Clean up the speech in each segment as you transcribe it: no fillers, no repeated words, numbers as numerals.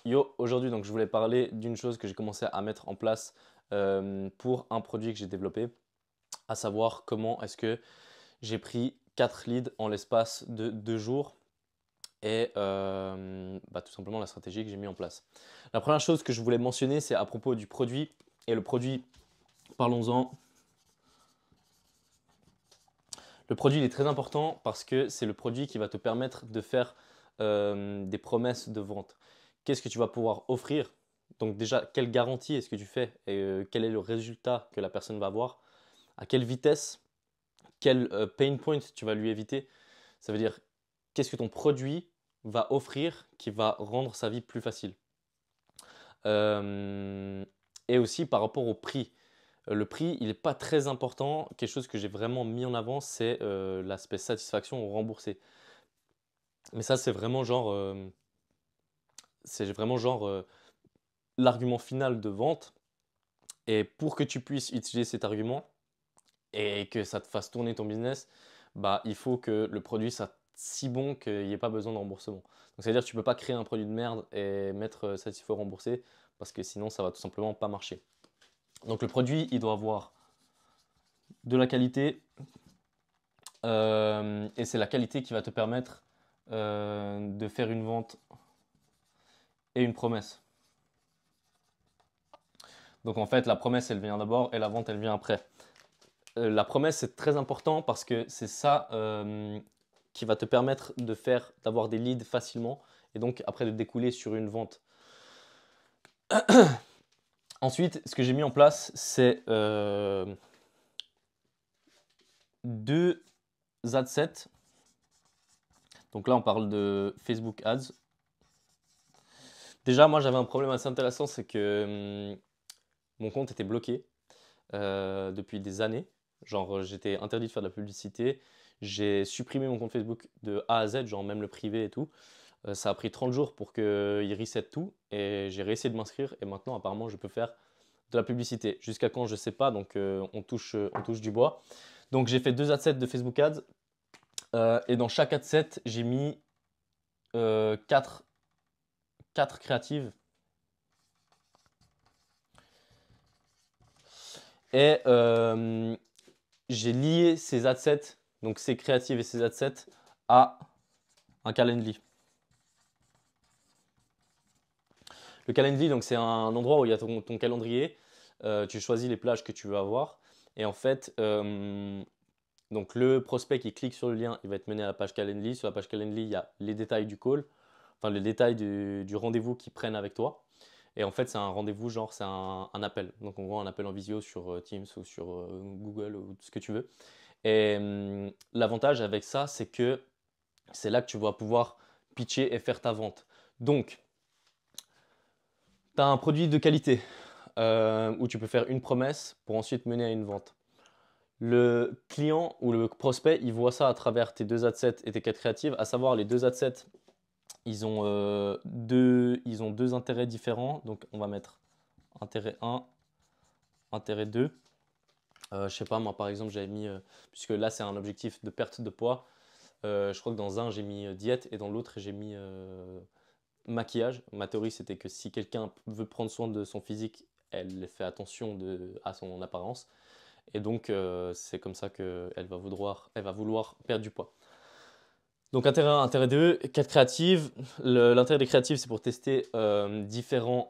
Yo, aujourd'hui donc je voulais parler d'une chose que j'ai commencé à mettre en place pour un produit que j'ai développé, à savoir comment est-ce que j'ai pris 4 leads en l'espace de 2 jours et tout simplement la stratégie que j'ai mis en place. La première chose que je voulais mentionner, c'est à propos du produit. Et le produit, parlons-en. Le produit il est très important parce que c'est le produit qui va te permettre de faire des promesses de vente. Qu'est-ce que tu vas pouvoir offrir? Donc déjà, quelle garantie est-ce que tu fais et quel est le résultat que la personne va avoir? À quelle vitesse? Quel pain point tu vas lui éviter? Ça veut dire, qu'est-ce que ton produit va offrir qui va rendre sa vie plus facile? Euh, et aussi par rapport au prix. Le prix, il n'est pas très important. Quelque chose que j'ai vraiment mis en avant, c'est l'aspect satisfaction ou remboursé. Mais ça, c'est vraiment genre l'argument final de vente. Et pour que tu puisses utiliser cet argument et que ça te fasse tourner ton business, bah, il faut que le produit soit si bon qu'il n'y ait pas besoin de remboursement. Donc, c'est-à-dire que tu ne peux pas créer un produit de merde et mettre satisfait ou remboursé parce que sinon, ça va tout simplement pas marcher. Donc, le produit, il doit avoir de la qualité et c'est la qualité qui va te permettre de faire une vente et une promesse. Donc en fait, la promesse, elle vient d'abord et la vente, elle vient après. La promesse, c'est très important parce que c'est ça qui va te permettre d'avoir des leads facilement et donc après de découler sur une vente. Ensuite, ce que j'ai mis en place, c'est deux ad sets. Donc là, on parle de Facebook Ads. Déjà, moi, j'avais un problème assez intéressant, c'est que mon compte était bloqué depuis des années. Genre, j'étais interdit de faire de la publicité. J'ai supprimé mon compte Facebook de A à Z, genre même le privé et tout. Ça a pris 30 jours pour qu'il reset tout et j'ai réessayé de m'inscrire et maintenant apparemment je peux faire de la publicité. Jusqu'à quand je sais pas, donc on touche du bois. Donc j'ai fait deux adsets de Facebook Ads et dans chaque adset j'ai mis 4 créatives et j'ai lié ces adsets, donc ces créatives et ces adsets à un Calendly. Le Calendly, donc c'est un endroit où il y a ton calendrier. Tu choisis les plages que tu veux avoir. Et en fait, donc le prospect qui clique sur le lien, il va être mené à la page Calendly. Sur la page Calendly, il y a les détails du call, enfin les détails du rendez-vous qu'ils prennent avec toi. Et en fait, c'est un rendez-vous, genre c'est un appel. Donc on voit un appel en visio sur Teams ou sur Google ou ce que tu veux. Et l'avantage avec ça, c'est que c'est là que tu vas pouvoir pitcher et faire ta vente. Donc, tu as un produit de qualité où tu peux faire une promesse pour ensuite mener à une vente. Le client ou le prospect, il voit ça à travers tes deux adsets et tes quêtes créatives, à savoir les deux adsets, ils ont deux intérêts différents. Donc, on va mettre intérêt 1, intérêt 2. Je sais pas, moi par exemple, j'avais mis, puisque là c'est un objectif de perte de poids, je crois que dans un j'ai mis diète et dans l'autre j'ai mis maquillage. Ma théorie, c'était que si quelqu'un veut prendre soin de son physique, elle fait attention à son apparence. Et donc, c'est comme ça qu'elle va vouloir perdre du poids. Donc, intérêt 1, intérêt 2, quête créative. L'intérêt des créatives, c'est pour tester différents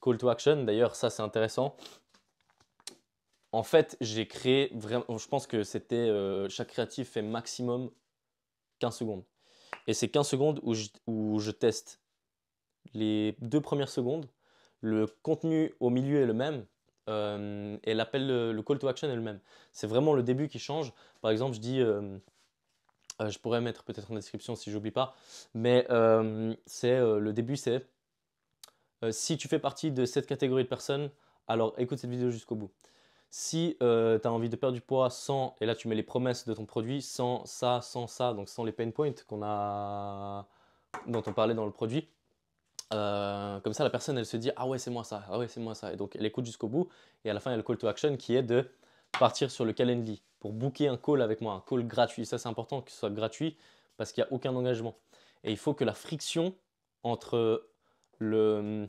call to action. D'ailleurs, ça, c'est intéressant. En fait, j'ai créé vraiment, je pense que c'était chaque créative fait maximum 15 secondes. Et c'est 15 secondes où je teste les 2 premières secondes, le contenu au milieu est le même et l'appel, le call to action est le même. C'est vraiment le début qui change. Par exemple, je dis, je pourrais mettre peut-être en description si j'oublie pas, mais le début c'est si tu fais partie de cette catégorie de personnes, alors écoute cette vidéo jusqu'au bout. Si tu as envie de perdre du poids sans, et là tu mets les promesses de ton produit, sans ça, donc sans les pain points dont on parlait dans le produit, comme ça, la personne, elle se dit ah ouais, c'est moi ça, ah ouais, c'est moi ça. Et donc, elle écoute jusqu'au bout. Et à la fin, il y a le call to action qui est de partir sur le Calendly pour booker un call avec moi, un call gratuit. Ça, c'est important que ce soit gratuit parce qu'il n'y a aucun engagement. Et il faut que la friction entre la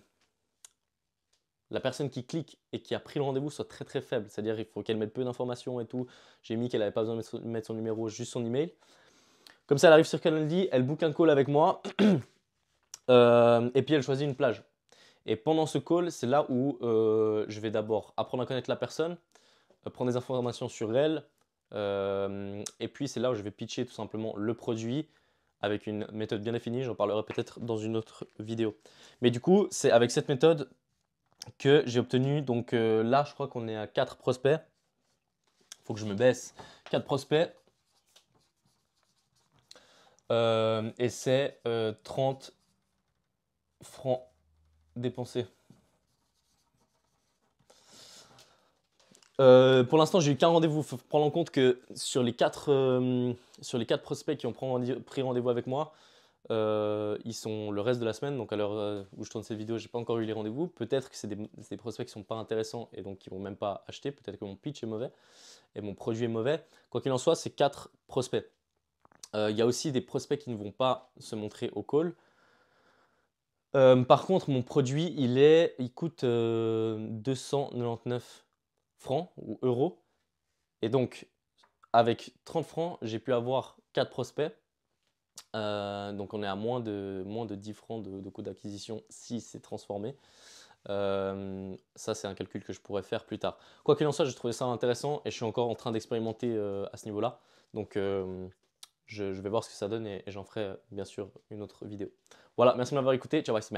personne qui clique et qui a pris le rendez-vous soit très très faible. C'est-à-dire il faut qu'elle mette peu d'informations et tout. J'ai mis qu'elle n'avait pas besoin de mettre son numéro, juste son email. Comme ça, elle arrive sur Calendly, elle book un call avec moi et puis elle choisit une plage. Et pendant ce call, c'est là où je vais d'abord apprendre à connaître la personne, prendre des informations sur elle, et puis c'est là où je vais pitcher tout simplement le produit avec une méthode bien définie. J'en parlerai peut-être dans une autre vidéo. Mais du coup, c'est avec cette méthode que j'ai obtenu, donc là, je crois qu'on est à 4 prospects. Il faut que je me baisse. 4 prospects. Et c'est 30 francs dépensés. Pour l'instant, j'ai eu qu'un rendez-vous. Il faut prendre en compte que sur les 4 prospects qui ont pris rendez-vous avec moi, ils sont le reste de la semaine. Donc à l'heure où je tourne cette vidéo, j'ai pas encore eu les rendez-vous. Peut-être que c'est des prospects qui sont pas intéressants et donc qui vont même pas acheter. Peut-être que mon pitch est mauvais et mon produit est mauvais. Quoi qu'il en soit, c'est 4 prospects. Il y a aussi des prospects qui ne vont pas se montrer au call. Par contre, mon produit, il coûte 299 francs ou euros. Et donc, avec 30 francs, j'ai pu avoir 4 prospects. Donc, on est à moins de 10 francs de coût d'acquisition si c'est transformé. Ça, c'est un calcul que je pourrais faire plus tard. Quoi qu'il en soit, j'ai trouvé ça intéressant et je suis encore en train d'expérimenter à ce niveau-là. Donc, je vais voir ce que ça donne et j'en ferai bien sûr une autre vidéo. Voilà, merci de m'avoir écouté. Ciao, bye, c'est